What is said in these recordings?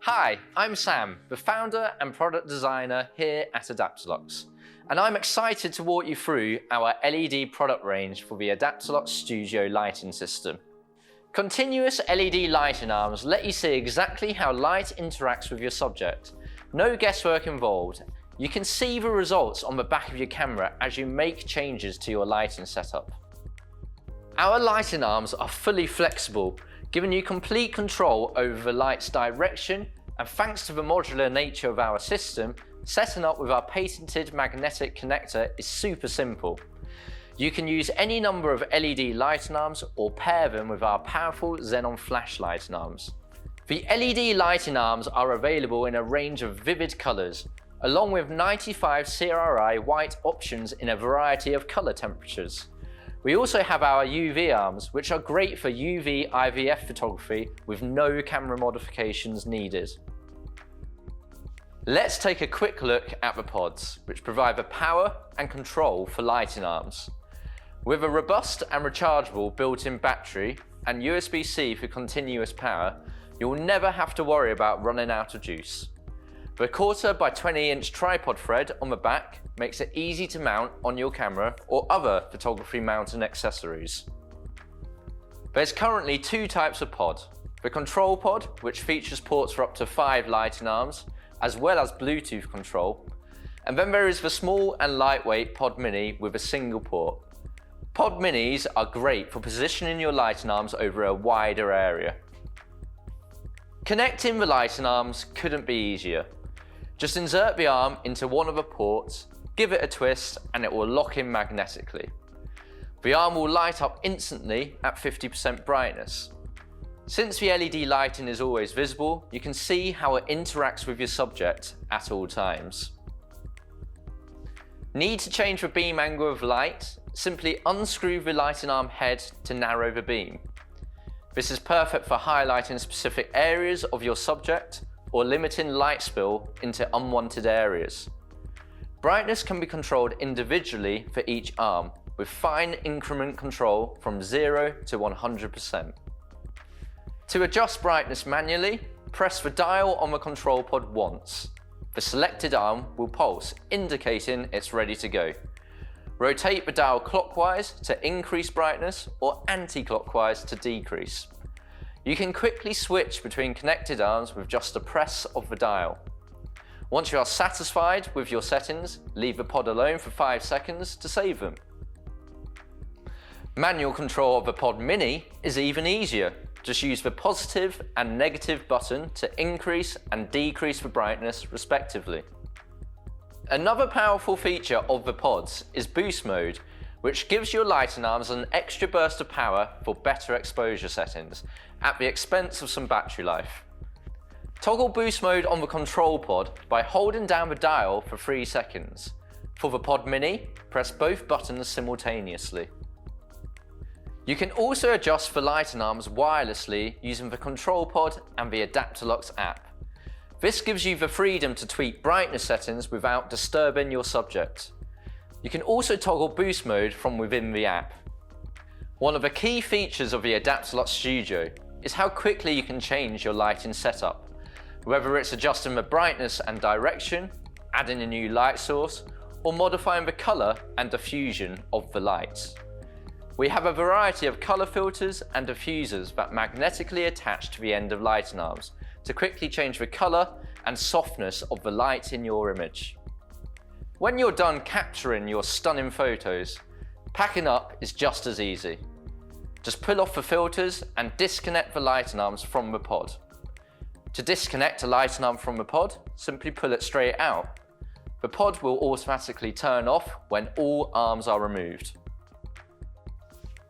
Hi, I'm Sam, the founder and product designer here at Adaptalux, and I'm excited to walk you through our LED product range for the Adaptalux Studio lighting system. Continuous LED lighting arms let you see exactly how light interacts with your subject. No guesswork involved. You can see the results on the back of your camera as you make changes to your lighting setup. Our lighting arms are fully flexible, giving you complete control over the light's direction, and thanks to the modular nature of our system, setting up with our patented magnetic connector is super simple. You can use any number of LED lighting arms or pair them with our powerful xenon flash lighting arms. The LED lighting arms are available in a range of vivid colours, along with 95 CRI white options in a variety of colour temperatures. We also have our UV arms, which are great for UV IVF photography with no camera modifications needed. Let's take a quick look at the pods, which provide the power and control for lighting arms. With a robust and rechargeable built-in battery and USB-C for continuous power, you'll never have to worry about running out of juice. The 1/4 by 20-inch tripod thread on the back makes it easy to mount on your camera or other photography mounting accessories. There's currently two types of pod. The control pod, which features ports for up to 5 lighting arms, as well as Bluetooth control. And then there is the small and lightweight Pod Mini with a single port. Pod Minis are great for positioning your lighting arms over a wider area. Connecting the lighting arms couldn't be easier. Just insert the arm into one of the ports, give it a twist, and it will lock in magnetically. The arm will light up instantly at 50% brightness. Since the LED lighting is always visible, you can see how it interacts with your subject at all times. Need to change the beam angle of light? Simply unscrew the lighting arm head to narrow the beam. This is perfect for highlighting specific areas of your subject or limiting light spill into unwanted areas. Brightness can be controlled individually for each arm, with fine increment control from 0 to 100%. To adjust brightness manually, press the dial on the control pod once. The selected arm will pulse, indicating it's ready to go. Rotate the dial clockwise to increase brightness or anti-clockwise to decrease. You can quickly switch between connected arms with just a press of the dial. Once you are satisfied with your settings, leave the pod alone for 5 seconds to save them. Manual control of the Pod Mini is even easier. Just use the positive and negative button to increase and decrease the brightness respectively. Another powerful feature of the pods is boost mode, which gives your lighting arms an extra burst of power for better exposure settings, at the expense of some battery life. Toggle boost mode on the control pod by holding down the dial for 3 seconds. For the Pod Mini, press both buttons simultaneously. You can also adjust the lighting arms wirelessly using the control pod and the Adaptalux app. This gives you the freedom to tweak brightness settings without disturbing your subject. You can also toggle boost mode from within the app. One of the key features of the Adaptalux Studio is how quickly you can change your lighting setup, whether it's adjusting the brightness and direction, adding a new light source, or modifying the color and diffusion of the lights. We have a variety of color filters and diffusers that magnetically attach to the end of lighting arms to quickly change the color and softness of the light in your image. When you're done capturing your stunning photos, packing up is just as easy. Just pull off the filters and disconnect the lighting arms from the pod. To disconnect a lighting arm from the pod, simply pull it straight out. The pod will automatically turn off when all arms are removed.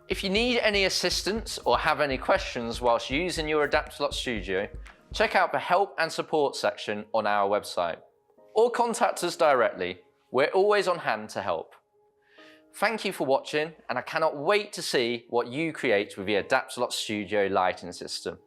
If you need any assistance or have any questions whilst using your Adaptalux Studio, check out the help and support section on our website, or contact us directly. We're always on hand to help. Thank you for watching, and I cannot wait to see what you create with the Adaptalux Studio lighting system.